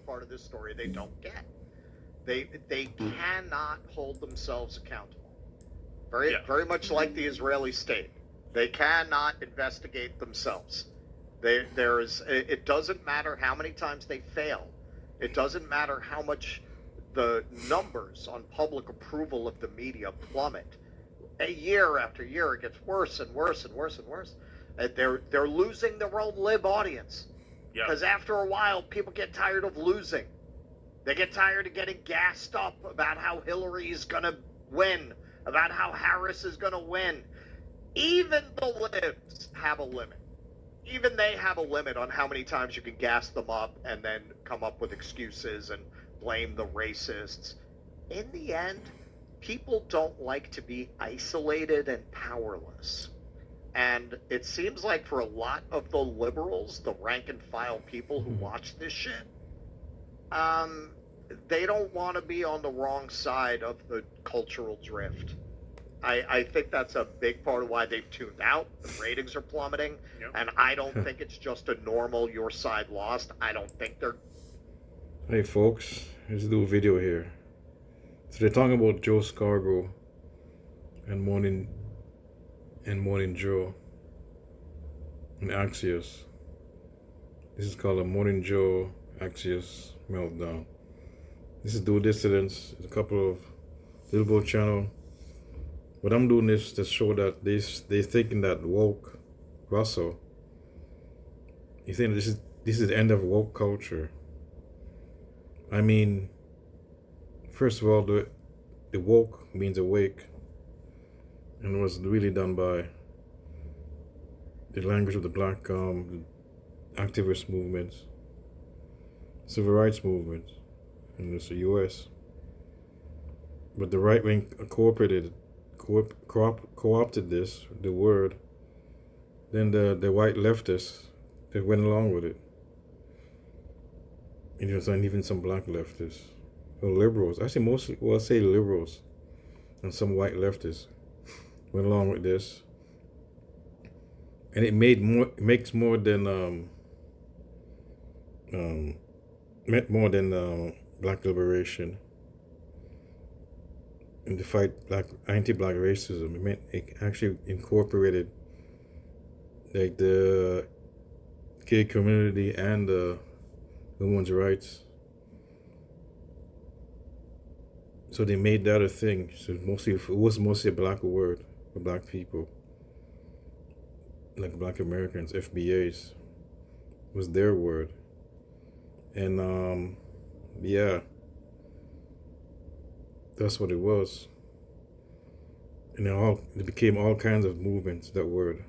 part of this story they don't get. They cannot hold themselves accountable. Very much like the Israeli state. They cannot investigate themselves. It doesn't matter how many times they fail. It doesn't matter how much the numbers on public approval of the media plummet. A year after year, it gets worse and worse and worse and worse. They're losing their own lib audience. Because after a while, people get tired of losing. They get tired of getting gassed up about how Hillary is going to win, about how Harris is going to win. Even the libs have a limit. Even they have a limit on how many times you can gas them up and then come up with excuses and blame the racists. In the end, people don't like to be isolated and powerless. And it seems like for a lot of the liberals, the rank and file people who watch this shit, they don't want to be on the wrong side of the cultural drift. I think that's a big part of why they've tuned out. The ratings are plummeting. And I don't think it's just a normal your side lost. I don't think they're... Hey folks, let's do a video here. So they're talking about Joe Scarborough and Morning Joe and Axios. This is called a Morning Joe Axios meltdown. This is Dual Dissidents. It's a couple of Billboard channel. But I'm doing this to show that they thinking that woke Russell. He's saying this is the end of woke culture. I mean, first of all, the woke means awake, and it was really done by the language of the black activist movements, civil rights movements in the U.S. But the right wing co-opted this, the word. Then the white leftists, they went along with it. And even some black leftists, or liberals. I say mostly, well, I say liberals, and some white leftists went along with this. And it makes more than meant more than black liberation. And to fight anti-black racism, it actually incorporated like the gay community and the women's rights. So they made that a thing. So it was mostly a black word for black people, like black Americans, FBAs, was their word. And yeah, that's what it was. And it became all kinds of movements, that word.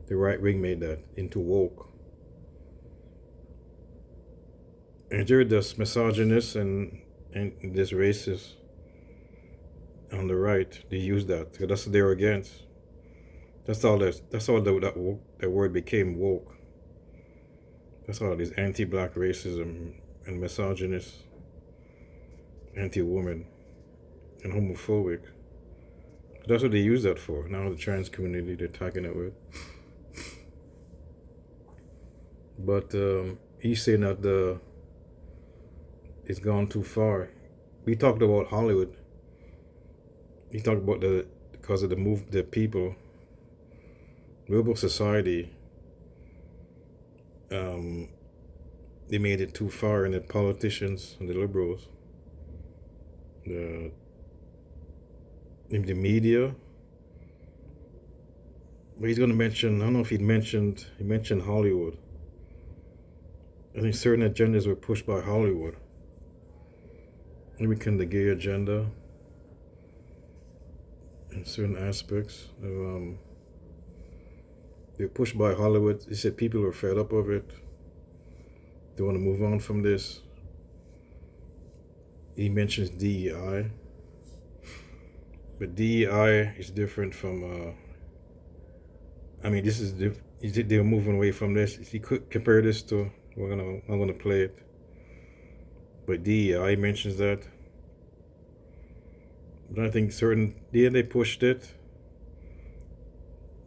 The right wing made that into woke. And they're just misogynists and this racist on the right. They use that because that's what they were against. That's all that word became woke. That's all this anti-black racism and misogynist, anti-woman, and homophobic. That's what they use that for. Now the trans community they're attacking it with. But he's saying that it's gone too far. We talked about Hollywood. He talked about because of the people, global society. They made it too far, and the politicians and the liberals, the media. But he's going to mention, I don't know if he mentioned Hollywood. I think certain agendas were pushed by Hollywood. Maybe the gay agenda in certain aspects. They're pushed by Hollywood. He said people are fed up of it. They want to move on from this. He mentions DEI. But DEI is different from, this is they're moving away from this. If you could compare this to, I'm gonna play it. But DEI mentions that. But I think they pushed it.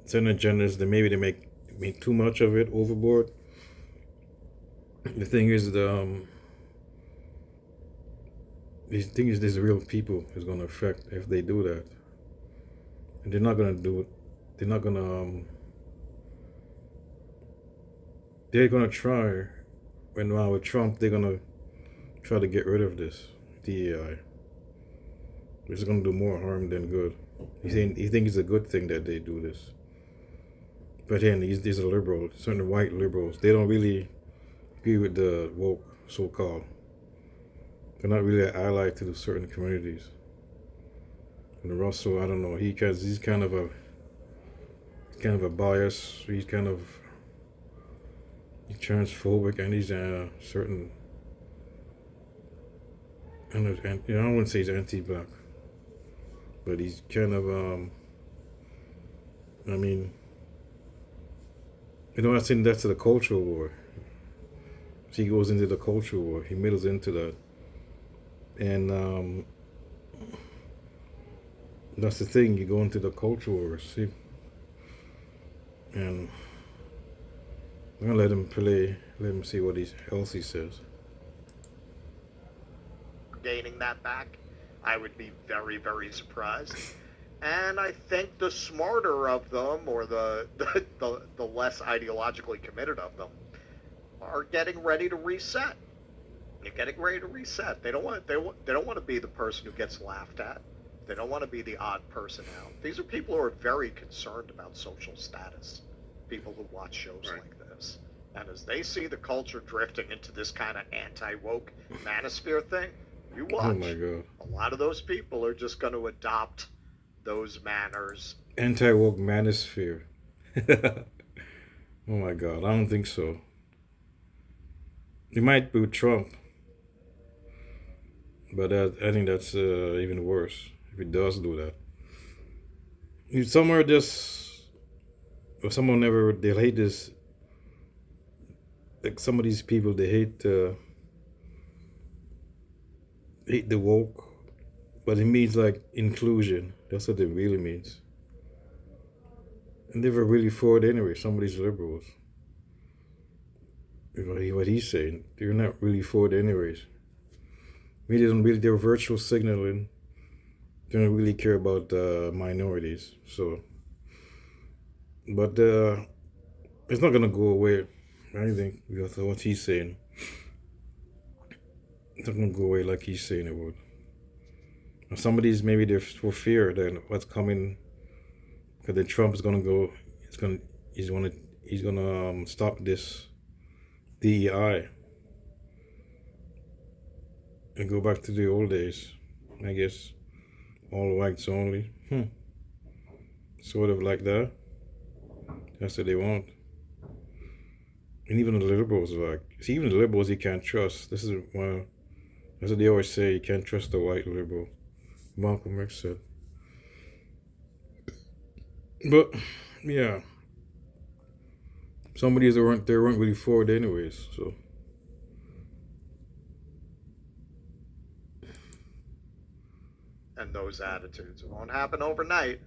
Certain agendas, they make too much of it, overboard. The thing is, the thing is, there's real people is going to affect if they do that, and they're not going to do it. They're not going to. They're going to try. And now with Trump, they're going to try to get rid of this DEI. It's going to do more harm than good. He thinks it's a good thing that they do this. But then these are liberals, certain white liberals. They don't really agree with the woke, so-called. They're not really an ally to the certain communities. And Russell, I don't know. He's kind of a bias. He's transphobic, and he's certain. And I wouldn't say he's anti-black, but he's kind of I mean, I think that's the cultural war. He goes into the cultural war. He middles into that, and that's the thing. You go into the cultural war, see, and I'm gonna let him play. Let him see what else he says. Gaining that back, I would be very, very surprised. And I think the smarter of them, or the less ideologically committed of them, are getting ready to reset. They're getting ready to reset. They don't want to be the person who gets laughed at. They don't want to be the odd person out. These are people who are very concerned about social status. People who watch shows like this, and as they see the culture drifting into this kind of anti-woke manosphere thing, you watch. Oh my God! A lot of those people are just going to adopt those manners. Anti-woke manosphere. Oh my God! I don't think so. It might be with Trump, but I think that's even worse if it does do that. If somewhere or someone they'll hate this. Like some of these people, they hate the woke, but it means like inclusion. That's what it really means. And they were really for it anyway. Some of these liberals, what he's saying, they're not really for it anyways. They're virtual signaling. They don't really care about minorities. So, but it's not gonna go away. I think because of what he's saying. It's not gonna go away like he's saying it would. And some of these maybe they're for fear that what's coming, because then Trump is gonna go. He's gonna stop this DEI and go back to the old days. I guess all whites only. Sort of like that. That's what they want. And even the liberals, even the liberals you can't trust. That's what they always say, you can't trust the white liberal. Malcolm X said. But, yeah. Some of these weren't really for it anyways, so. And those attitudes. It won't happen overnight,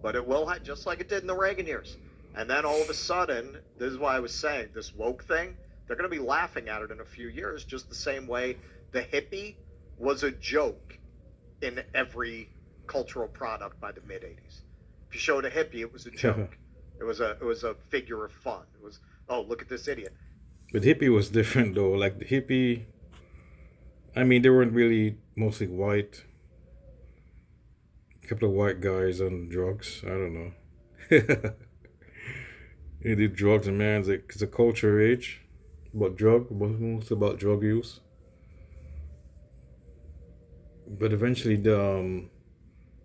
but it will, just like it did in the Reagan years. And then all of a sudden, this is why I was saying, this woke thing, they're going to be laughing at it in a few years, just the same way the hippie was a joke in every cultural product by the mid-'80s. If you showed a hippie, it was a joke. It was a figure of fun. It was, oh, look at this idiot. But hippie was different though. Like the hippie, I mean, they weren't really mostly white. A couple of white guys on drugs. I don't know. They did drugs, and man, it's a culture age. Most about drug use. But eventually, the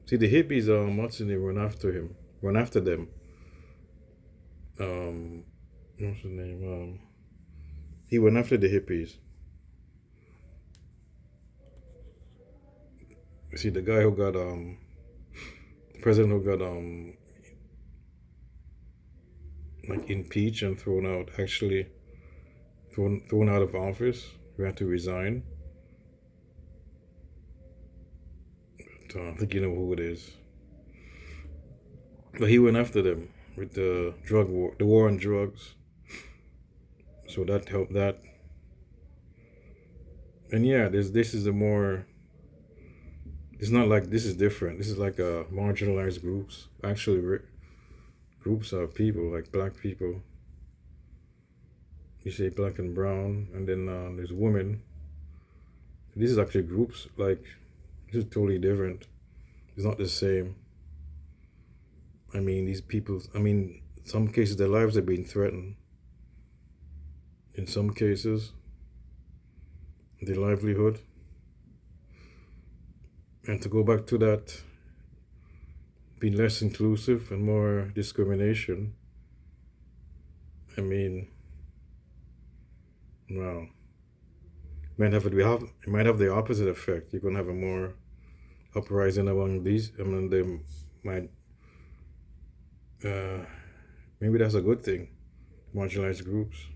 hippies, what's his name, run after them. What's his name? He went after the hippies. See, the guy who got, the president who got, like impeached and thrown out of office, who had to resign. But, I think you know who it is. But he went after them with the drug war, the war on drugs. So that helped that. And yeah, this is a more It's not like this is different. This is like marginalized groups. Actually, groups of people like black people. You say black and brown, and then there's women. This is actually groups. Like this is totally different. It's not the same. I mean, these people. I mean, in some cases their lives are being threatened. In some cases, their livelihood. And to go back to that, being less inclusive and more discrimination. I mean, wow. It might have the opposite effect. You're gonna have a more uprising among these. I mean, they might. Maybe that's a good thing. Marginalized groups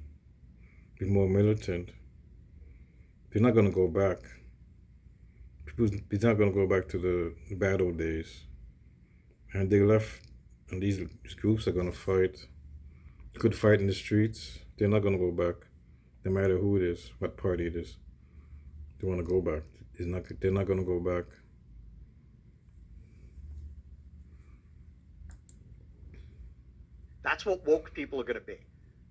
be more militant. They're not gonna go back. They're not gonna go back to the bad old days. And they left, and these groups are gonna fight. Could fight in the streets. They're not gonna go back, no matter who it is, what party it is. They want to go back. They're not gonna go back. That's what woke people are going to be.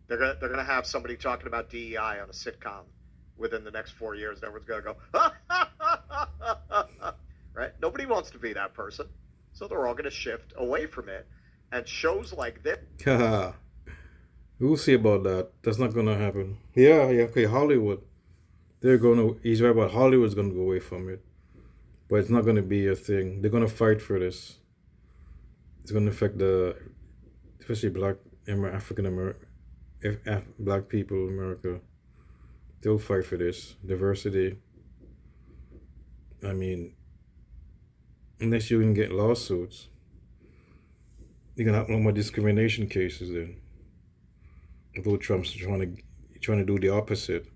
They're gonna have somebody talking about DEI on a sitcom within the next 4 years. And everyone's going to go, right? Nobody wants to be that person, so they're all going to shift away from it. And shows like this. We'll see about that. That's not gonna happen. Yeah. Okay, Hollywood. He's right about Hollywood's gonna go away from it, but it's not gonna be a thing. They're gonna fight for this. It's gonna affect especially black African American, black people in America. They'll fight for this diversity. I mean, unless you can get lawsuits, you're gonna have no more discrimination cases then. Although Trump's trying to do the opposite.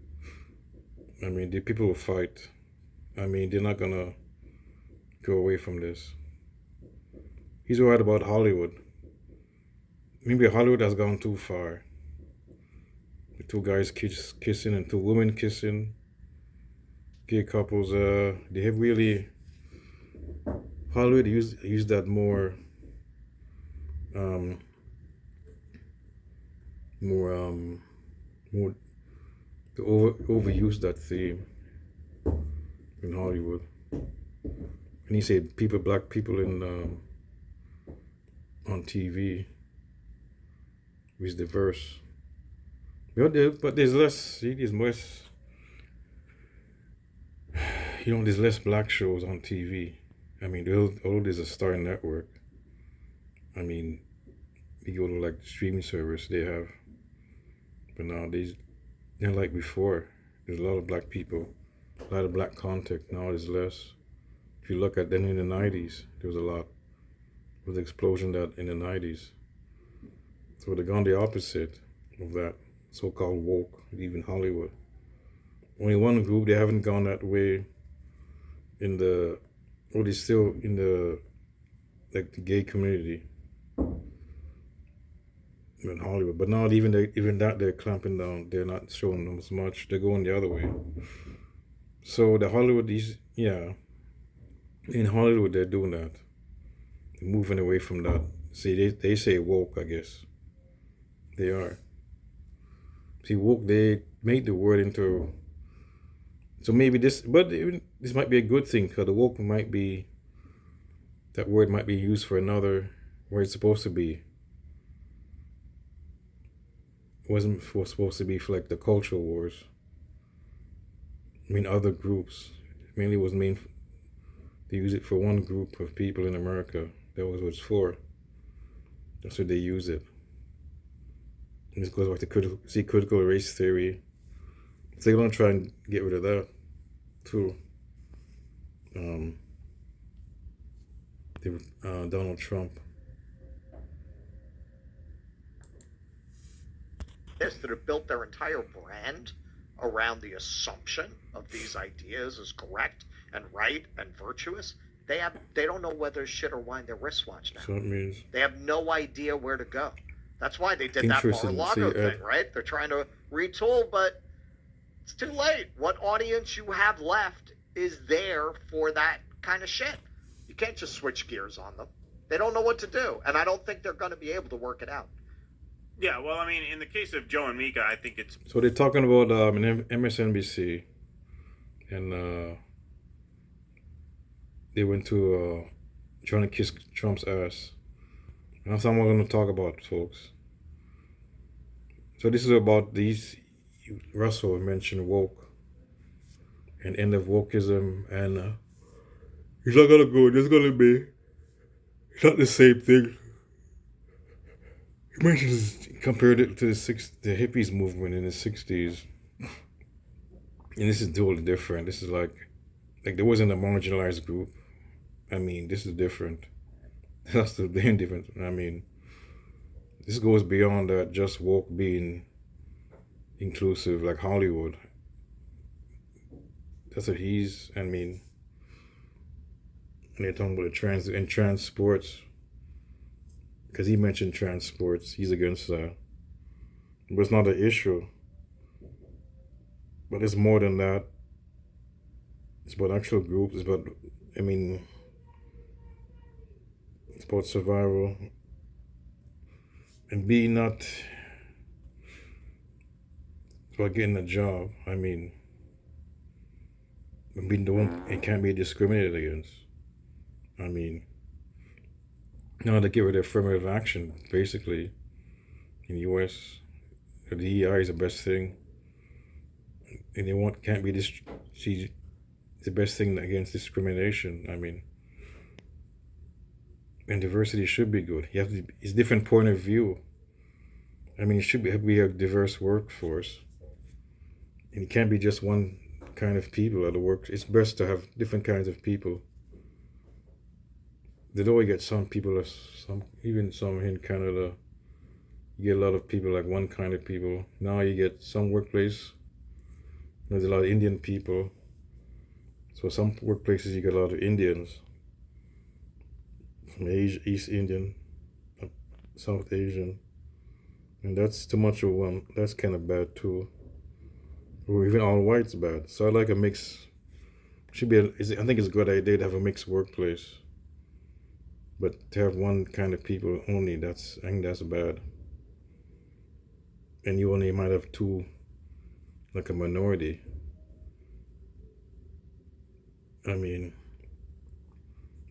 I mean, the people will fight. I mean, they're not gonna go away from this. He's right about Hollywood. Maybe Hollywood has gone too far. The two guys kissing and two women kissing. Gay couples. They have really. Hollywood used that more. More to overuse that theme in Hollywood. And he said black people on TV is diverse. But there's less. See, there's less. There's less black shows on TV. I mean, although there's a Star Network. I mean, you go to like the streaming service they have. But nowadays, they're like before. There's a lot of black people, a lot of black content. Now there's less. If you look at then in the 90s, there was a lot. There was an explosion that in the 90s. So they've gone the opposite of that so-called woke, even Hollywood. Only one group, they haven't gone that way they're still in the gay community. In Hollywood, but now even that they're clamping down. They're not showing them as much. They're going the other way. So the Hollywood, in Hollywood they're doing that. They're moving away from that. See, they say woke. I guess they are. See, woke. They made the word into. So maybe this might be a good thing because the woke that word might be used for another where it's supposed to be. Wasn't supposed to be for like the cultural wars. I mean, other groups. Mainly was meant to use it for one group of people in America. That was what it's for. That's what they use it. And this goes back to critical race theory. So they're gonna try and get rid of that too. Donald Trump. That have built their entire brand around the assumption of these ideas as correct and right and virtuous. They don't know whether shit or wind their wristwatch now. So it means they have no idea where to go. That's why they did that Mar-a-Lago thing, right? They're trying to retool, but it's too late. What audience you have left is there for that kind of shit. You can't just switch gears on them. They don't know what to do, and I don't think they're going to be able to work it out. Yeah, well, I mean, in the case of Joe and Mika, I think it's... So they're talking about MSNBC, and they went to trying to kiss Trump's ass. And that's what I'm going to talk about, folks. So this is about these, Russell mentioned woke and end of wokeism, and it's not going to go, there's going to be, it's not the same thing. He mentions, compared it to the hippies movement in the 60s. And this is totally different. This is like there wasn't a marginalized group. I mean, this is different. That's the damn different. I mean, this goes beyond that just woke being inclusive, like Hollywood. That's what he's, I mean, and they're talking about the trans sports. Because he mentioned trans sports, he's against that. But it's not an issue. But it's more than that. It's about actual groups. It's about, I mean, it's about survival. And being not, it's about getting a job. I mean, being the one, it can't be discriminated against. I mean, now to get rid of affirmative action, basically, in the U.S., the DEI is the best thing, and they can't be the best thing against discrimination. I mean, and diversity should be good. You have to, it's a different point of view. I mean, it should be a diverse workforce, and it can't be just one kind of people at the work. It's best to have different kinds of people. They always get some people, even some in Canada, you get a lot of people, like one kind of people. Now you get some workplace, there's a lot of Indian people. So some workplaces you get a lot of Indians, from Asia, East Indian, South Asian. And that's too much of one, that's kind of bad too. Or even all white's bad. So I like a mix, I think it's a good idea to have a mixed workplace. But to have one kind of people only, I think that's bad. And you only might have two, like a minority. I mean,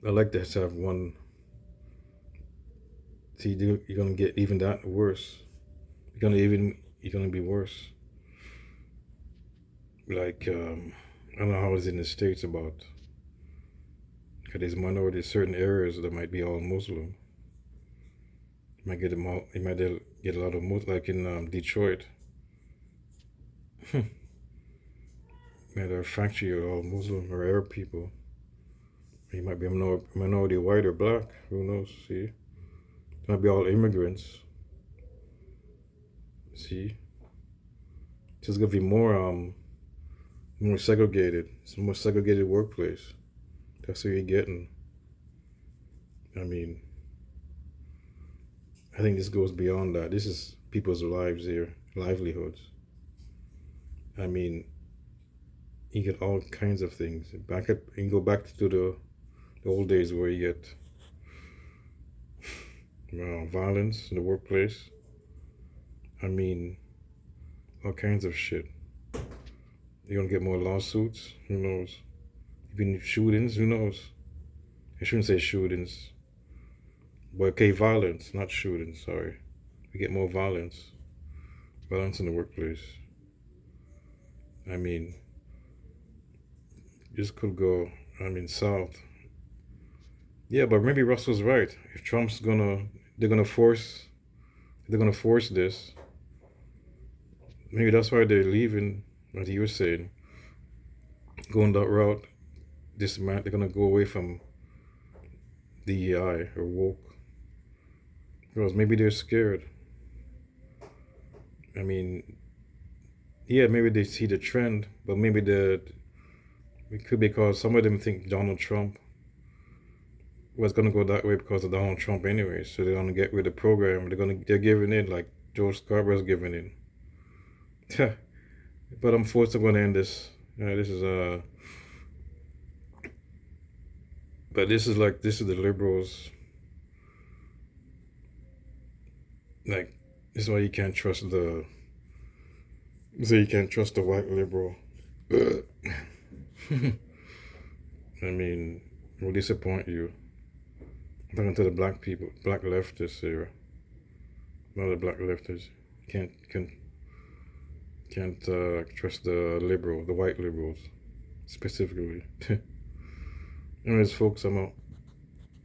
I like to have one. See, you're gonna get even that worse. You're gonna be worse. Like, I don't know how it's in the States about. There's minorities, certain areas that might be all Muslim. You might get a lot of Muslim, like in Detroit. Might have a factory of all Muslim or Arab people. You might be a minority, white or black. Who knows? See, it might be all immigrants. See, it's just gonna be more segregated. It's a more segregated workplace. That's what you're getting. I mean, I think this goes beyond that. This is people's lives here, livelihoods. I mean, you get all kinds of things. You can go back to the old days where you get violence in the workplace. I mean, all kinds of shit. You're gonna get more lawsuits. Who knows? Even shootings, who knows? I shouldn't say shootings. But okay, violence, not shootings, sorry. We get more violence. Violence in the workplace. I mean, this could go, south. Yeah, but maybe Russell's right. If they're gonna force this. Maybe that's why they're leaving, what he was saying. Going that route. They're gonna go away from DEI or woke, because maybe they're scared. I mean, yeah, maybe they see the trend, but maybe it could be because some of them think Donald Trump was gonna go that way because of Donald Trump anyway. So they're gonna get rid of the program. They're giving in like George Scarborough's giving in. But I'm forced to go and end this. This is But this is the liberals. Like, this is why you can't trust the. So you can't trust the white liberal. I mean, will disappoint you. I'm talking to the black people, black leftists here. Not the black leftists. Can't trust the liberal, the white liberals, specifically. Anyways, folks, I'm out.